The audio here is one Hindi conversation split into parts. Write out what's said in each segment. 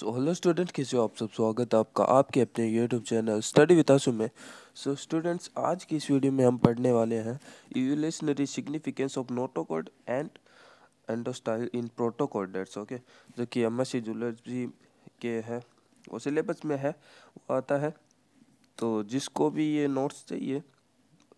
सो हेलो स्टूडेंट, कैसे हो आप सब। स्वागत है आपका आपके अपने यूट्यूब चैनल स्टडी विद आसु में। सो स्टूडेंट्स, आज की इस वीडियो में हम पढ़ने वाले हैं evolutionary significance of notochord and endostyle in protochordates. Okay, जो कि एमएससी जूलॉजी के है, वो सिलेबस में है, वो आता है। तो जिसको भी ये नोट्स चाहिए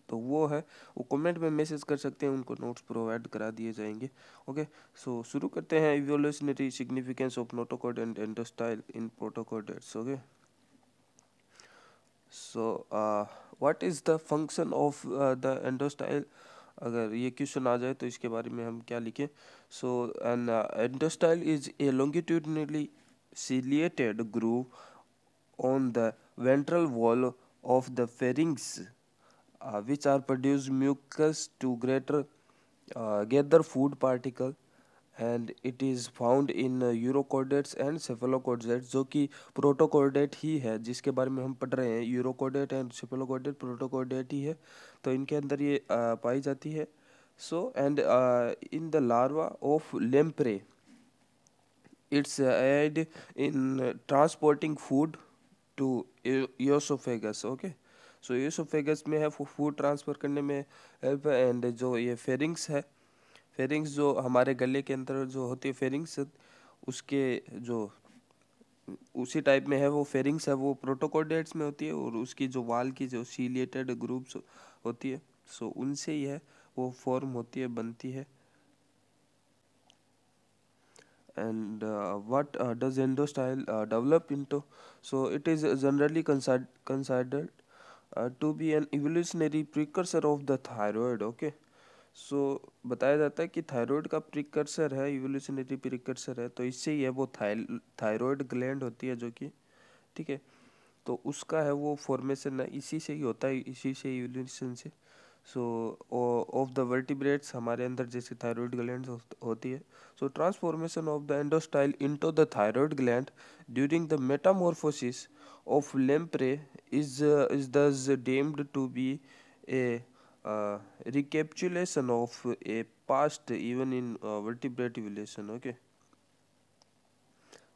तो वो है, वो कमेंट में मैसेज कर सकते हैं, उनको नोट्स प्रोवाइड करा दिए जाएंगे। ओके, सो शुरू करते हैं। Evolutionary significance of notochord and endostyle in protochordates. Okay, so what is the function of the endostyle. अगर ये क्वेश्चन आ जाए तो इसके बारे में हम क्या लिखें। So an endostyle is a longitudinally ciliated groove on the ventral wall of the pharynx, which are produce mucus to greater gather food particle, and it is found in urochordates and सेफेलोकोडेट्स, जो कि प्रोटोकोडेट ही है जिसके बारे में हम पढ़ रहे हैं। यूरोकोडेट एंड सेफेलोकोडेट प्रोटोकोडेट ही है, तो इनके अंदर ये पाई जाती है। So and in the larva of lamprey, it's aid in transporting food to esophagus. Okay, so esophagus में है, फूड ट्रांसफ़र करने में हेल्प है। एंड जो ये फेरिंग्स है, फेरिंग्स जो हमारे गले के अंदर जो होती है फेरिंग्स, उसके जो उसी टाइप में है वो फेरिंग्स है, वो प्रोटोकोडेट्स में होती है। और उसकी जो वाल की जो सीलिएटेड ग्रुप्स होती है, सो उनसे ही है वो फॉर्म होती है, बनती है। And what does endostyle develop into? So it is generally considered to be an evolutionary precursor of the thyroid. Okay, सो बताया जाता है कि थायराइड का प्रिकर्सर है, इवोल्यूशनरी प्रिकर्सर है। तो इससे ही है वो थायराइड ग्लैंड होती है जो कि, ठीक है, तो उसका है वो फॉर्मेशन है, इसी से ही होता है, इसी से इवोल्यूशन से। सो ऑफ द वर्टिब्रेट्स हमारे अंदर जैसे थायराइड ग्लैंड होती है। So transformation of the endostyle into the thyroid gland during the metamorphosis of lamprey is thus deemed to be a recapitulation of a past even in vertebrate evolution. Okay,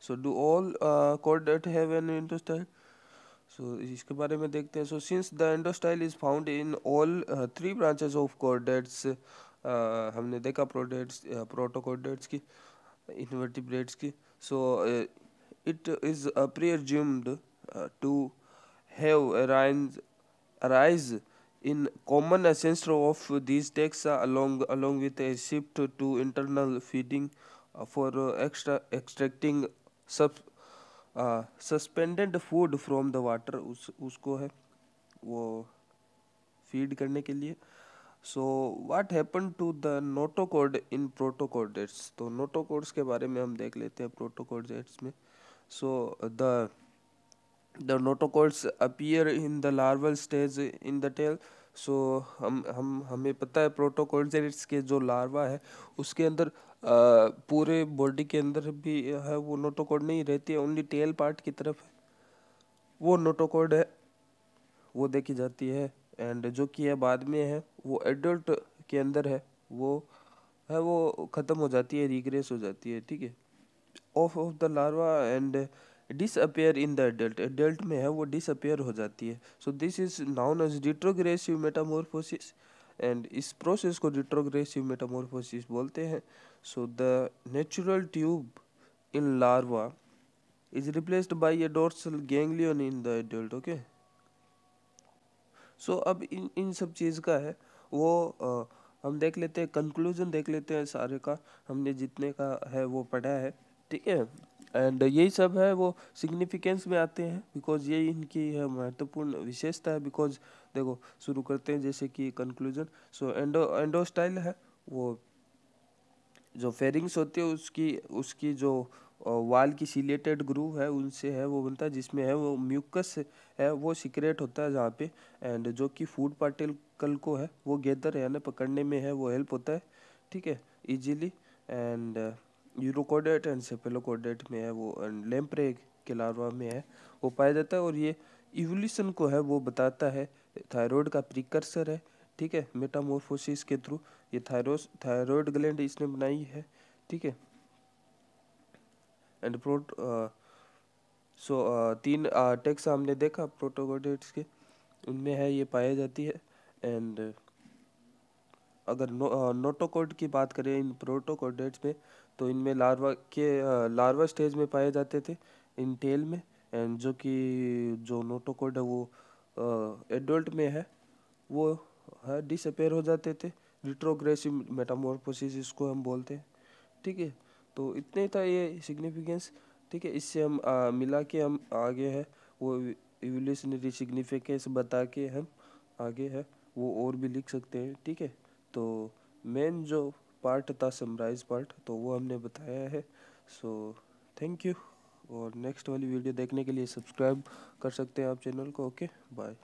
so do all chordate have an endostyle? So इसके बारे में देखते हैं। So since the endostyle is found in all three branches of chordates, हमने देखा प्रोटोकॉर्डेट्स की, इनवर्टिब्रेट्स की। So it is presumed to have arise in common ancestor of these texts, along with a shift to internal feeding for extracting sub suspended food from the water, उसको है वो फीड करने के लिए। So what happen to the notochord in protochordates. तो नोटोकॉर्ड्स के बारे में हम देख लेते हैं प्रोटोकॉर्डेट्स में। So the notochords appear in the larval stage in the tail. So हमें पता है प्रोटोकॉर्डेट्स के जो लार्वा है उसके अंदर पूरे बॉडी के अंदर भी है वो नोटोकॉर्ड नहीं रहती है, ओनली टेल पार्ट की तरफ है वो नोटोकॉर्ड है, वो देखी जाती है। एंड जो कि है बाद में है वो एडल्ट के अंदर है, वो ख़त्म हो जाती है, रिग्रेस हो जाती है, ठीक है, of the larva and disappear in the adult. Adult में है वो डिसअपेयर हो जाती है। So this is known as retrogressive metamorphosis, and इस प्रोसेस को रिट्रोग्रेसिव मेटामॉर्फोसिस बोलते हैं। So the natural tube in larva is replaced by a dorsal ganglion in the adult. Okay, so अब इन सब चीज़ का है वो हम देख लेते हैं, कंक्लूजन देख लेते हैं सारे का, हमने जितने का है वो पढ़ा है, ठीक है। एंड यही सब है वो सिग्निफिकेंस में आते हैं, बिकॉज ये इनकी है महत्वपूर्ण विशेषता है। बिकॉज देखो, शुरू करते हैं जैसे कि कंक्लूजन। सो एंडोस्टाइल है वो जो फेरिंग्स होती है उसकी उसकी जो वाल की सिलेटेड ग्रूव है उनसे है वो बनता है, जिसमें है वो म्यूकस है वो सिक्रेट होता है जहाँ पे। एंड जो कि फूड पार्टिकल को है वो गैदर है ना पकड़ने में है वो हेल्प होता है, ठीक है, इजीली। एंड यूरोकोडेट एंड सेफेलोकोडेट में है वो, एंड लेम्प्रे के लार्वा में है वो पाया जाता है। और ये इवोल्यूशन को है वो बताता है, थायराइड का प्रिकर्सर है, ठीक है, मेटामॉर्फोसिस के थ्रू। ये थायराइड ग्लैंड इसने बनाई है, ठीक है। एंड सो तीन टैक्स हमने देखा प्रोटोकोडेट्स के, उनमें है ये पाई जाती है। एंड अगर नोटोकोड की बात करें इन प्रोटोकोडेट्स में, तो इनमें लार्वा स्टेज में पाए जाते थे इन टेल में। एंड जो नोटोकोड है वो एडल्ट में है, वो है डिसअपेयर हो जाते थे। रिट्रोग्रेसिव मेटामॉर्फोसिस इसको हम बोलते हैं। ठीक है, तो इतने था ये सिग्निफिकेंस। ठीक है, इससे हम मिला के हम आगे है वो इवोल्यूशनरी सिग्निफिकेंस बता के हम आगे है वो और भी लिख सकते हैं। ठीक है, तो मेन जो पार्ट था समराइज पार्ट, तो वो हमने बताया है। सो थैंक यू, और नेक्स्ट वाली वीडियो देखने के लिए सब्सक्राइब कर सकते हैं आप चैनल को। Okay, bye.